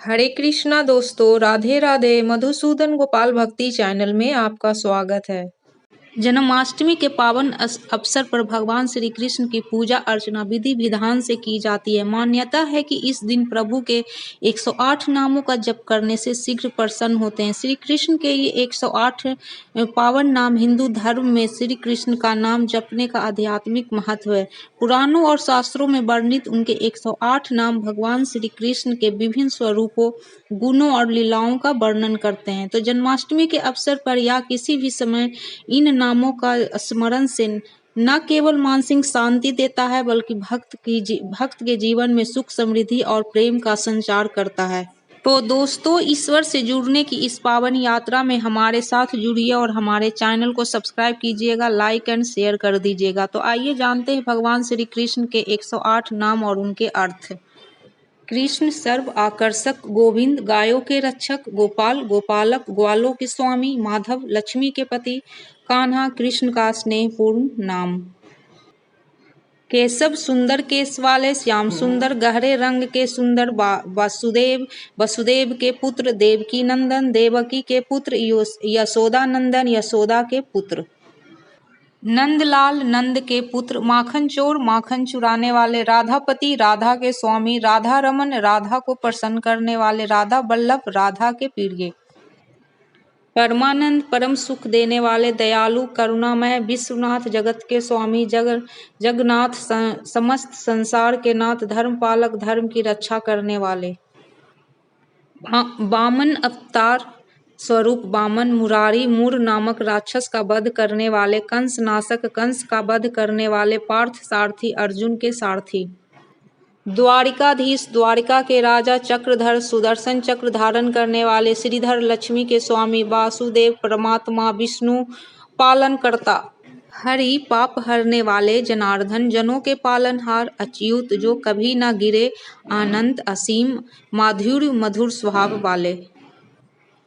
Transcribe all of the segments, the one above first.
हरे कृष्णा दोस्तों, राधे राधे। मधुसूदन गोपाल भक्ति चैनल में आपका स्वागत है। जन्माष्टमी के पावन अवसर पर भगवान श्री कृष्ण की पूजा अर्चना विधि विधान से की जाती है। मान्यता है कि इस दिन प्रभु के 108 नामों का जप करने से शीघ्र प्रसन्न होते हैं। श्री कृष्ण के ये 108 पावन नाम हिंदू धर्म में श्री कृष्ण का नाम जपने का आध्यात्मिक महत्व है। पुराणों और शास्त्रों में वर्णित उनके 108 नाम भगवान श्री कृष्ण के विभिन्न स्वरूपों, गुणों और लीलाओं का वर्णन करते हैं। तो जन्माष्टमी के अवसर पर या किसी भी समय इन नामों का स्मरण से न केवल मानसिक शांति देता है बल्कि भक्त के जीवन में सुख, समृद्धि और प्रेम का संचार करता है। तो दोस्तों, ईश्वर से जुड़ने की इस पावन यात्रा में हमारे साथ जुड़िए और हमारे चैनल को सब्सक्राइब कीजिएगा, लाइक एंड शेयर कर दीजिएगा। तो आइए जानते हैं भगवान श्री कृष्ण के 108 नाम और उनके अर्थ। कृष्ण सर्व आकर्षक, गोविंद गायों के रक्षक, गोपाल गोपालक ग्वालों के स्वामी, माधव लक्ष्मी के पति, कान्हा कृष्ण का स्नेहपूर्ण नाम। केशव सुंदर केश वाले, श्याम सुंदर गहरे रंग के सुंदर, वासुदेव वसुदेव के पुत्र, देवकी नंदन देवकी के पुत्र, यशोदा नंदन यशोदा के पुत्र, नंदलाल नंद के पुत्र, माखन चोर माखन चुराने वाले, राधापति राधा के स्वामी, राधा रमन राधा को प्रसन्न करने वाले, राधा वल्लभ राधा के प्रिय, परमानंद परम सुख देने वाले, दयालु करुणामय विश्वनाथ जगत के स्वामी, जगन्नाथ समस्त संसार के नाथ, धर्मपालक धर्म की रक्षा करने वाले, वामन अवतार स्वरूप वामन, मुरारी मूर नामक राक्षस का वध करने वाले, कंस नाशक कंस का वध करने वाले, पार्थ सारथी अर्जुन के सारथी, द्वारिकाधीश द्वारिका के राजा, चक्रधर सुदर्शन चक्र धारण करने वाले, श्रीधर लक्ष्मी के स्वामी, वासुदेव परमात्मा विष्णु पालन करता, हरि पाप हरने वाले, जनार्दन जनों के पालनहार, अच्युत जो कभी न गिरे, अनंत असीम माधुर्य मधुर स्वभाव वाले,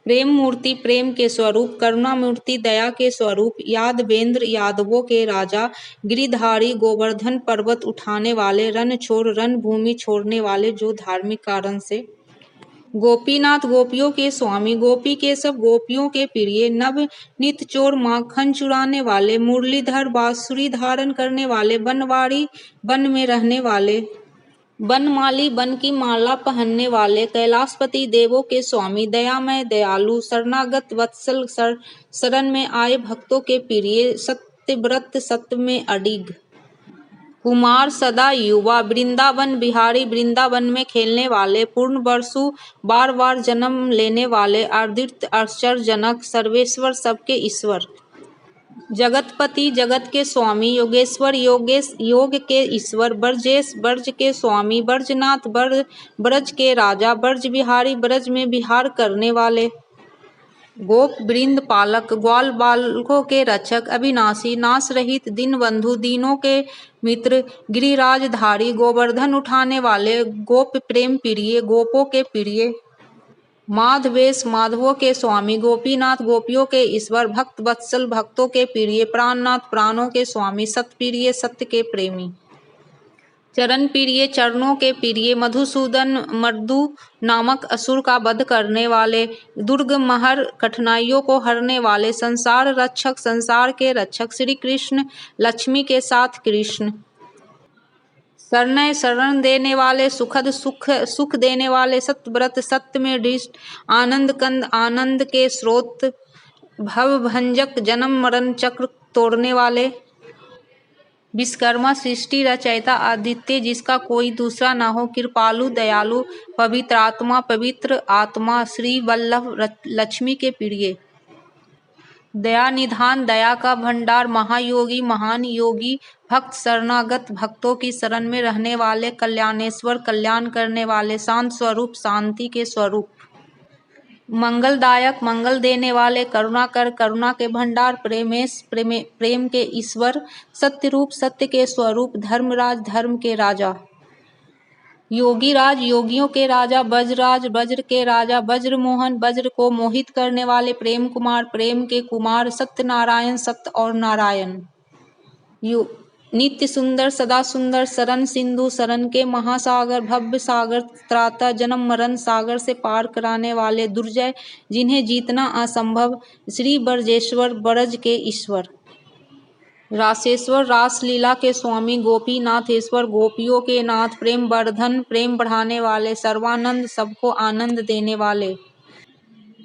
प्रेम मूर्ति प्रेम के स्वरूप, करुणा मूर्ति दया के स्वरूप, यादवेंद्र यादवों के राजा, गिरिधारी गोवर्धन पर्वत उठाने वाले, रणछोड़ रणभूमि छोड़ने वाले जो धार्मिक कारण से, गोपीनाथ गोपियों के स्वामी, गोपी केशव गोपियों के प्रिय, नव नित चोर माखन चुराने वाले, मुरलीधर बांसुरी धारण करने वाले, बनवारी वन में रहने वाले, बनमाली वन की माला पहनने वाले, कैलाशपति देवों के स्वामी, दयामय दयालु शरणागत वत्सल, शरण में आए भक्तों के प्रिय, सत्यव्रत सत्य में अडिग, कुमार सदा युवा, वृंदावन बिहारी वृंदावन में खेलने वाले, पूर्ण वर्षु बार बार जन्म लेने वाले, आदित्य आश्चर्यजनक सर्वेश्वर सबके ईश्वर, जगतपति जगत के स्वामी, योगेश्वर योग के ईश्वर, ब्रजेश ब्रज के स्वामी, ब्रजनाथ ब्रज के राजा, ब्रज बिहारी ब्रज में विहार करने वाले, गोप वृंद पालक ग्वाल बालकों के रक्षक, अविनाशी नाश रहित दिन बंधु दीनों के मित्र, गिरिराजधारी गोवर्धन उठाने वाले, गोप प्रेम प्रिय गोपों के प्रिय, माधवेश माधवों के स्वामी, गोपीनाथ गोपियों के ईश्वर, भक्त वत्सल भक्तों के प्रिय, प्राणनाथ प्राणों के स्वामी, सत्प्रिय सत्य के प्रेमी, चरण प्रिय चरणों के प्रिय, मधुसूदन मर्दु नामक असुर का वध करने वाले, दुर्ग महर कठिनाइयों को हरने वाले, संसार रक्षक संसार के रक्षक, श्री कृष्ण लक्ष्मी के साथ कृष्ण, शरण देने वाले, सुखद सुख देने वाले, सत्यव्रत सत्य में दृष्ट, आनंद कंद आनंद के स्रोत, भवभंजक जन्म मरण चक्र तोड़ने वाले, विश्वकर्मा सृष्टि रचयिता आदित्य जिसका कोई दूसरा ना हो, कृपालु दयालु पवित्र आत्मा, श्री वल्लभ लक्ष्मी के प्रिय, दया निधान दया का भंडार, महायोगी महान योगी, भक्त शरणागत भक्तों की शरण में रहने वाले, कल्याणेश्वर कल्याण करने वाले, शांत स्वरूप शांति के स्वरूप, मंगलदायक मंगल देने वाले, करुणाकर करुणा के भंडार, प्रेमेश प्रेम के ईश्वर, सत्य रूप सत्य के स्वरूप, धर्मराज धर्म के राजा, योगीराज योगियों के राजा, वज्रराज वज्र के राजा, वज्रमोहन वज्र को मोहित करने वाले, प्रेम कुमार प्रेम के कुमार, सत्यनारायण सत्य और नारायण, नित्य सुंदर सदा सुंदर शरण सिंधु शरण के महासागर भव्य सागर त्राता जन्म मरण सागर से पार कराने वाले दुर्जय जिन्हें जीतना असंभव श्री ब्रजेश्वर ब्रज के ईश्वर रासेश्वर रासलीला के स्वामी गोपीनाथेश्वर गोपियों के नाथ प्रेम वर्धन प्रेम बढ़ाने वाले सर्वानंद सबको आनंद देने वाले।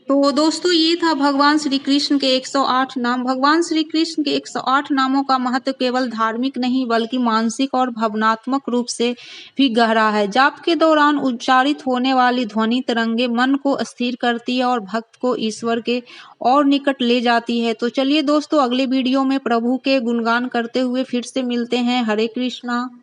तो दोस्तों ये था भगवान श्री कृष्ण के 108 नाम। भगवान श्री कृष्ण के 108 नामों का महत्व केवल धार्मिक नहीं बल्कि मानसिक और भावनात्मक रूप से भी गहरा है। जाप के दौरान उच्चारित होने वाली ध्वनि तरंगे मन को स्थिर करती है और भक्त को ईश्वर के और निकट ले जाती है। तो चलिए दोस्तों अगले वीडियो में प्रभु के गुणगान करते हुए फिर से मिलते हैं। हरे कृष्णा।